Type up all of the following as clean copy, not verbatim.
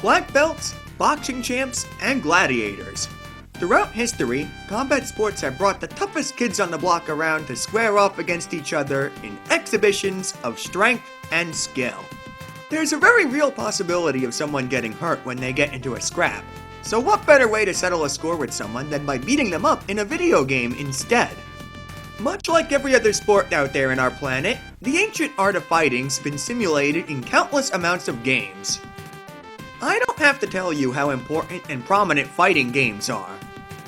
black belts, boxing champs, and gladiators. Throughout history, combat sports have brought the toughest kids on the block around to square off against each other in exhibitions of strength and skill. There's a very real possibility of someone getting hurt when they get into a scrap, so what better way to settle a score with someone than by beating them up in a video game instead? Much like every other sport out there in our planet, the ancient art of fighting's been simulated in countless amounts of games. I don't have to tell you how important and prominent fighting games are.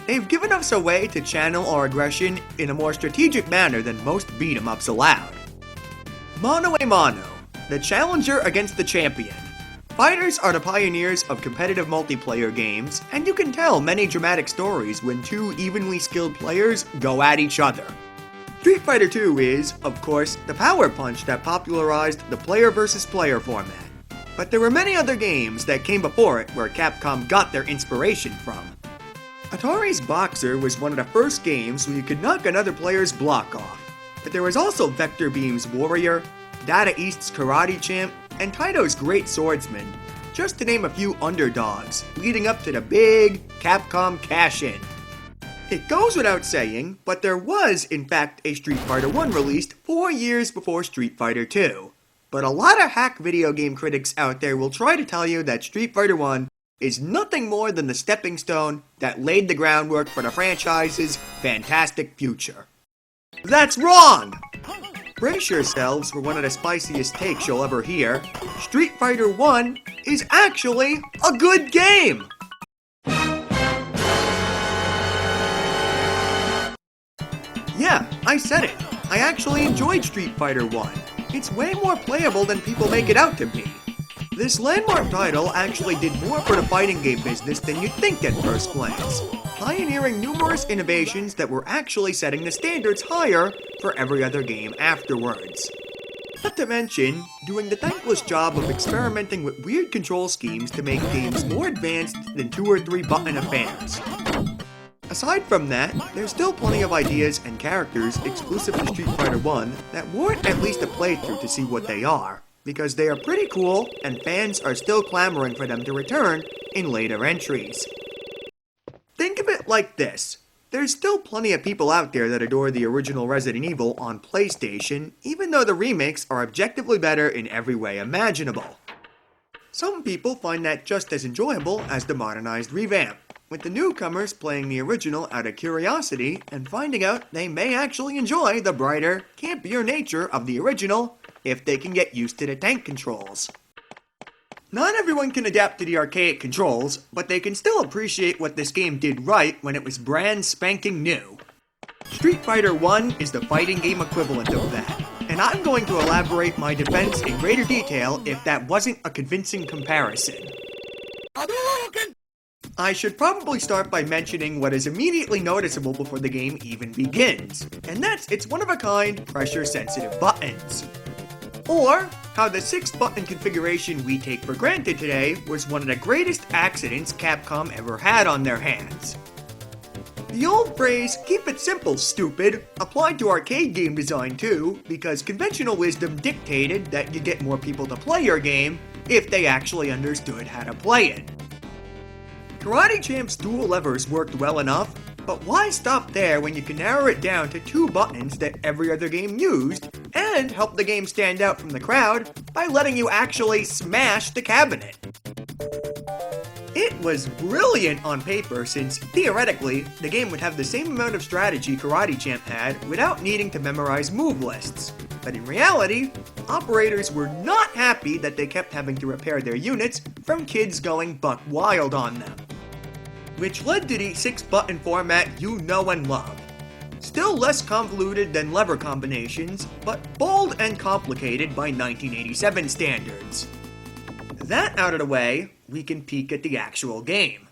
They've given us a way to channel our aggression in a more strategic manner than most beat-em-ups allowed. Mano a mano, the challenger against the champion. Fighters are the pioneers of competitive multiplayer games, and you can tell many dramatic stories when two evenly skilled players go at each other. Street Fighter II is, of course, the power punch that popularized the player versus player format. But there were many other games that came before it where Capcom got their inspiration from. Atari's Boxer was one of the first games where you could knock another player's block off. But there was also Vector Beam's Warrior, Data East's Karate Champ, and Taito's Great Swordsman, just to name a few underdogs, leading up to the big Capcom cash-in. It goes without saying, but there was, in fact, a Street Fighter I released 4 years before Street Fighter II. But a lot of hack video game critics out there will try to tell you that Street Fighter I is nothing more than the stepping stone that laid the groundwork for the franchise's fantastic future. That's wrong! Brace yourselves for one of the spiciest takes you'll ever hear. Street Fighter I is actually a good game! Yeah, I said it. I actually enjoyed Street Fighter I. It's way more playable than people make it out to be. This landmark title actually did more for the fighting game business than you'd think at first glance, pioneering numerous innovations that were actually setting the standards higher for every other game afterwards. Not to mention, doing the thankless job of experimenting with weird control schemes to make games more advanced than 2 or 3 button affairs. Aside from that, there's still plenty of ideas and characters exclusive to Street Fighter I that warrant at least a playthrough to see what they are, because they are pretty cool and fans are still clamoring for them to return in later entries. Think of it like this. There's still plenty of people out there that adore the original Resident Evil on PlayStation, even though the remakes are objectively better in every way imaginable. Some people find that just as enjoyable as the modernized revamp, with the newcomers playing the original out of curiosity and finding out they may actually enjoy the brighter, campier nature of the original if they can get used to the tank controls. Not everyone can adapt to the archaic controls, but they can still appreciate what this game did right when it was brand spanking new. Street Fighter I is the fighting game equivalent of that, and I'm going to elaborate my defense in greater detail if that wasn't a convincing comparison. I should probably start by mentioning what is immediately noticeable before the game even begins, and that's its one-of-a-kind, pressure-sensitive buttons. Or how the 6-button configuration we take for granted today was one of the greatest accidents Capcom ever had on their hands. The old phrase, "keep it simple, stupid," applied to arcade game design too, because conventional wisdom dictated that you get more people to play your game if they actually understood how to play it. Karate Champ's dual levers worked well enough, but why stop there when you can narrow it down to 2 buttons that every other game used, and help the game stand out from the crowd by letting you actually smash the cabinet? It was brilliant on paper since, theoretically, the game would have the same amount of strategy Karate Champ had without needing to memorize move lists. But in reality, operators were not happy that they kept having to repair their units from kids going buck wild on them, which led to the 6-button format you know and love. Still less convoluted than lever combinations, but bold and complicated by 1987 standards. That out of the way, we can peek at the actual game.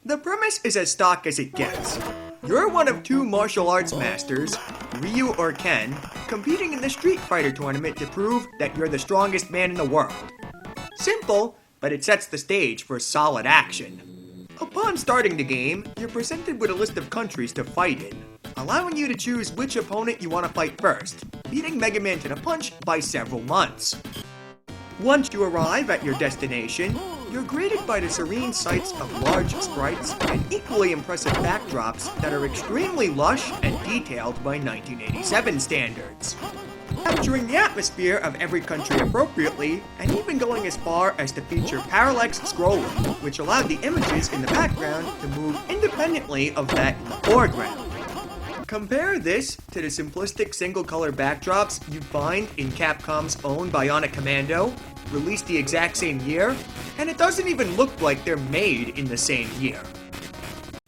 The premise is as stock as it gets. You're one of 2 martial arts masters, Ryu or Ken, competing in the Street Fighter tournament to prove that you're the strongest man in the world. Simple, but it sets the stage for solid action. Upon starting the game, you're presented with a list of countries to fight in, allowing you to choose which opponent you want to fight first, beating Mega Man to the punch by several months. Once you arrive at your destination, you're greeted by the serene sights of large sprites and equally impressive backdrops that are extremely lush and detailed by 1987 standards. Capturing the atmosphere of every country appropriately, and even going as far as to feature parallax scrolling, which allowed the images in the background to move independently of that in the foreground. Compare this to the simplistic single-color backdrops you'd find in Capcom's own Bionic Commando, released the exact same year, and it doesn't even look like they're made in the same year.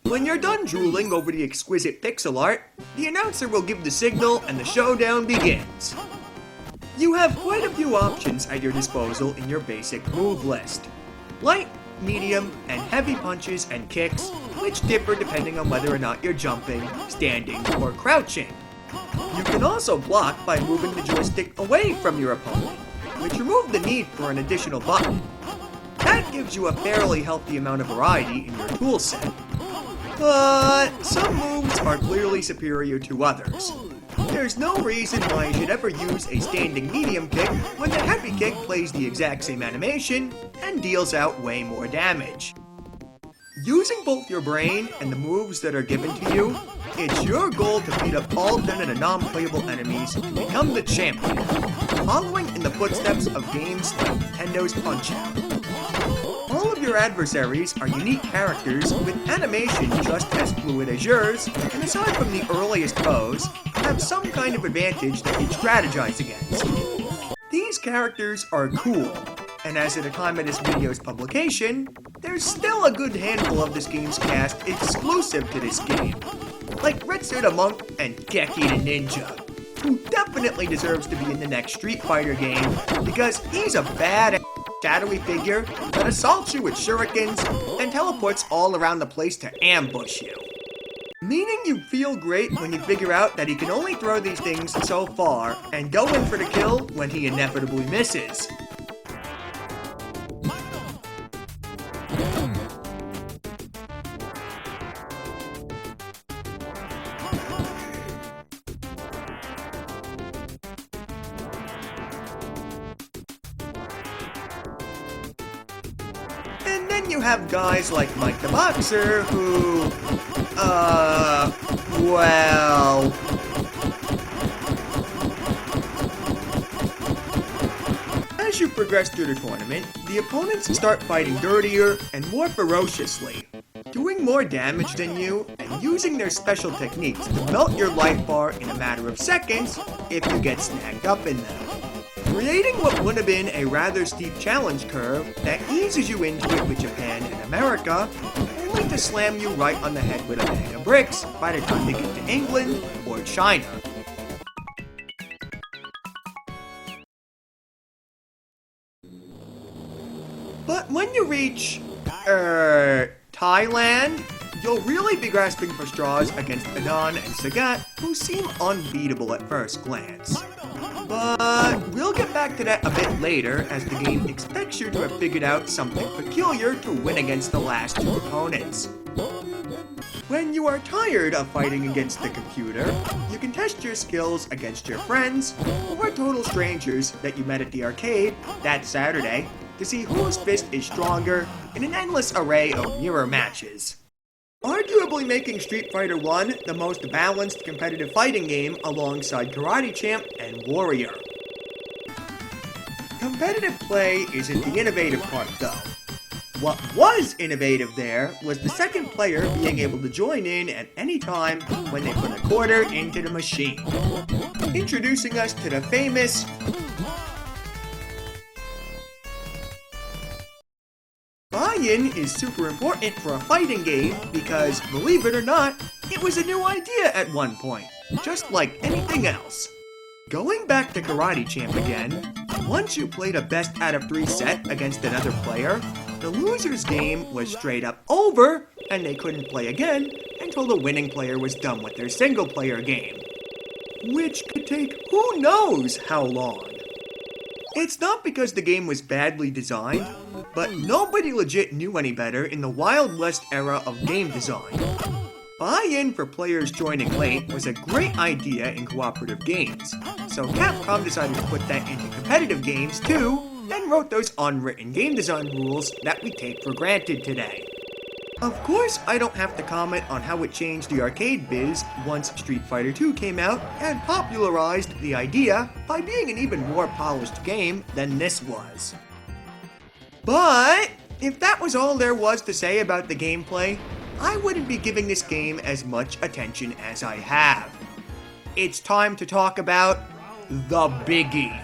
When you're done drooling over the exquisite pixel art, the announcer will give the signal and the showdown begins. You have quite a few options at your disposal in your basic move list. Light, medium, and heavy punches and kicks, which differ depending on whether or not you're jumping, standing, or crouching. You can also block by moving the joystick away from your opponent, which removes the need for an additional button. That gives you a fairly healthy amount of variety in your toolset. But some moves are clearly superior to others. There's no reason why you should ever use a standing medium kick when the heavy kick plays the exact same animation and deals out way more damage. Using both your brain and the moves that are given to you, it's your goal to beat up all 10 of the non-playable enemies to become the champion, following in the footsteps of games like Nintendo's Punch-Out! All of your adversaries are unique characters with animation just as fluid as yours, and aside from the earliest foes, have some kind of advantage that you strategize against. These characters are cool, and as of the time of this video's publication, there's still a good handful of this game's cast exclusive to this game, like Ritsu the Monk and Geki the Ninja, who definitely deserves to be in the next Street Fighter game because he's a bad shadowy figure that assaults you with shurikens and teleports all around the place to ambush you. Meaning you feel great when you figure out that he can only throw these things so far and go in for the kill when he inevitably misses. And then you have guys like Mike the Boxer who, well... As you progress through the tournament, the opponents start fighting dirtier and more ferociously, doing more damage than you and using their special techniques to melt your life bar in a matter of seconds if you get snagged up in them, creating what would have been a rather steep challenge curve that eases you into it with Japan and America, only to slam you right on the head with a bag of bricks by the time you get to England or China. But when you reach, Thailand, you'll really be grasping for straws against Adan and Sagat, who seem unbeatable at first glance. But we'll get back to that a bit later, as the game expects you to have figured out something peculiar to win against the last two opponents. When you are tired of fighting against the computer, you can test your skills against your friends or total strangers that you met at the arcade that Saturday to see whose fist is stronger in an endless array of mirror matches. Arguably making Street Fighter 1 the most balanced competitive fighting game alongside Karate Champ and Warrior. Competitive play isn't the innovative part though. What was innovative there was the second player being able to join in at any time when they put a quarter into the machine. Introducing us to the famous buy-in is super important for a fighting game because, believe it or not, it was a new idea at one point, just like anything else. Going back to Karate Champ again, once you played a best out of 3 set against another player, the loser's game was straight up over and they couldn't play again until the winning player was done with their single player game. Which could take who knows how long. It's not because the game was badly designed, but nobody legit knew any better in the Wild West era of game design. Buy-in for players joining late was a great idea in cooperative games, so Capcom decided to put that into competitive games too, and wrote those unwritten game design rules that we take for granted today. Of course, I don't have to comment on how it changed the arcade biz once Street Fighter II came out and popularized the idea by being an even more polished game than this was. But if that was all there was to say about the gameplay, I wouldn't be giving this game as much attention as I have. It's time to talk about the biggie.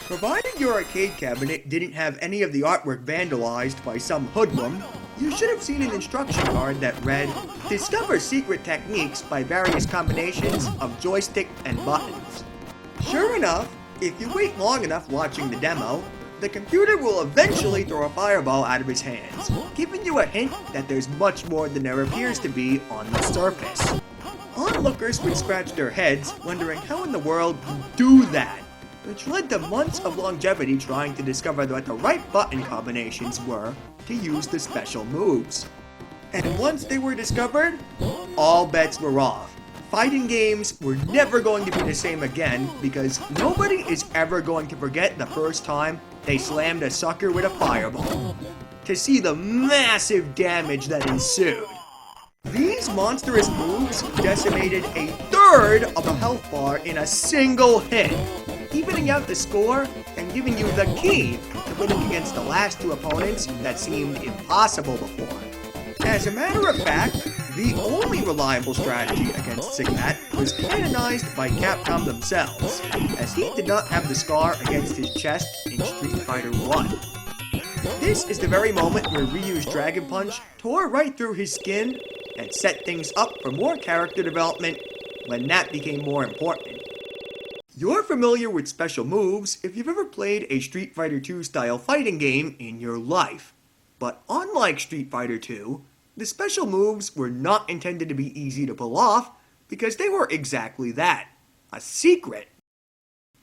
Provided your arcade cabinet didn't have any of the artwork vandalized by some hoodlum, you should have seen an instruction card that read, "Discover secret techniques by various combinations of joystick and buttons." Sure enough, if you wait long enough watching the demo, the computer will eventually throw a fireball out of his hands, giving you a hint that there's much more than there appears to be on the surface. Onlookers would scratch their heads, wondering how in the world you do that, which led to months of longevity trying to discover what the right button combinations were to use the special moves. And once they were discovered, all bets were off. Fighting games were never going to be the same again because nobody is ever going to forget the first time they slammed a sucker with a fireball, to see the massive damage that ensued. These monstrous moves decimated a third of a health bar in a single hit, evening out the score and giving you the key to winning against the last two opponents that seemed impossible before. As a matter of fact, the only reliable strategy against Sigmat was canonized by Capcom themselves, as he did not have the scar against his chest in Street Fighter 1. This is the very moment where Ryu's Dragon Punch tore right through his skin and set things up for more character development when that became more important. You're familiar with special moves if you've ever played a Street Fighter II style fighting game in your life. But unlike Street Fighter II, the special moves were not intended to be easy to pull off because they were exactly that, a secret.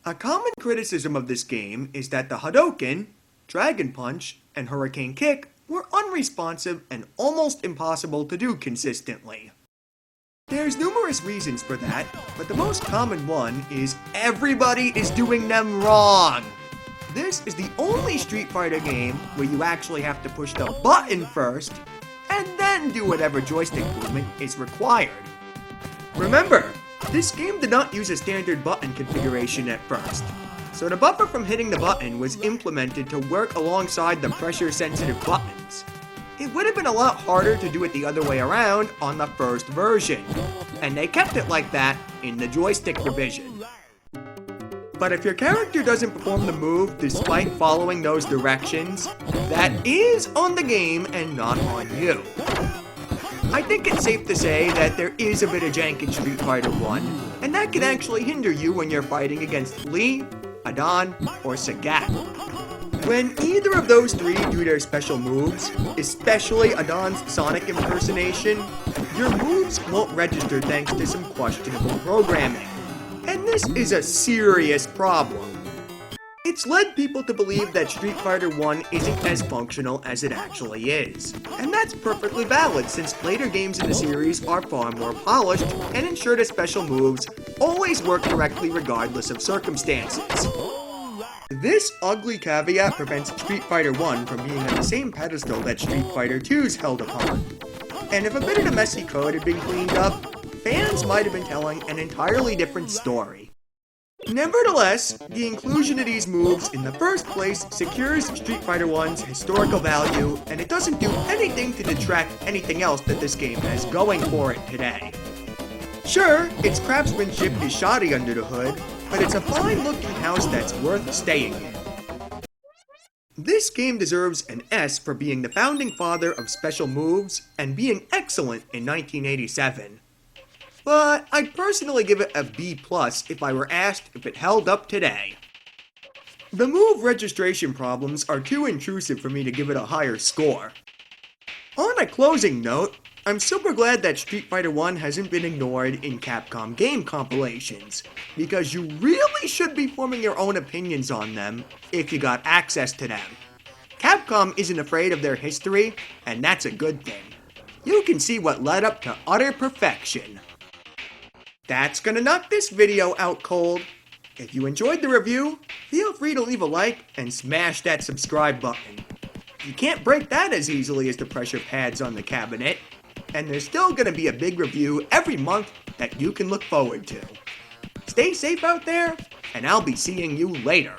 A common criticism of this game is that the Hadouken, Dragon Punch, and Hurricane Kick were unresponsive and almost impossible to do consistently. There's numerous reasons for that, but the most common one is everybody is doing them wrong. This is the only Street Fighter game where you actually have to push the button first, and then do whatever joystick movement is required. Remember, this game did not use a standard button configuration at first, so the buffer from hitting the button was implemented to work alongside the pressure-sensitive buttons. It would have been a lot harder to do it the other way around on the first version, and they kept it like that in the joystick revision. But if your character doesn't perform the move despite following those directions, that is on the game and not on you. I think it's safe to say that there is a bit of jank in Street Fighter 1, and that can actually hinder you when you're fighting against Lee, Adon, or Sagat. When either of those three do their special moves, especially Adon's Sonic impersonation, your moves won't register thanks to some questionable programming. And this is a serious problem. It's led people to believe that Street Fighter 1 isn't as functional as it actually is. And that's perfectly valid since later games in the series are far more polished and ensure that special moves always work correctly regardless of circumstances. This ugly caveat prevents Street Fighter 1 from being on the same pedestal that Street Fighter 2's held upon. And if a bit of the messy code had been cleaned up, fans might have been telling an entirely different story. Nevertheless, the inclusion of these moves in the first place secures Street Fighter 1's historical value, and it doesn't do anything to detract anything else that this game has going for it today. Sure, its craftsmanship is shoddy under the hood, but it's a fine-looking house that's worth staying in. This game deserves an S for being the founding father of special moves and being excellent in 1987. But I'd personally give it a B+ if I were asked if it held up today. The move registration problems are too intrusive for me to give it a higher score. On a closing note, I'm super glad that Street Fighter 1 hasn't been ignored in Capcom game compilations, because you really should be forming your own opinions on them if you got access to them. Capcom isn't afraid of their history, and that's a good thing. You can see what led up to utter perfection. That's gonna knock this video out cold. If you enjoyed the review, feel free to leave a like and smash that subscribe button. You can't break that as easily as the pressure pads on the cabinet, and there's still going to be a big review every month that you can look forward to. Stay safe out there, and I'll be seeing you later.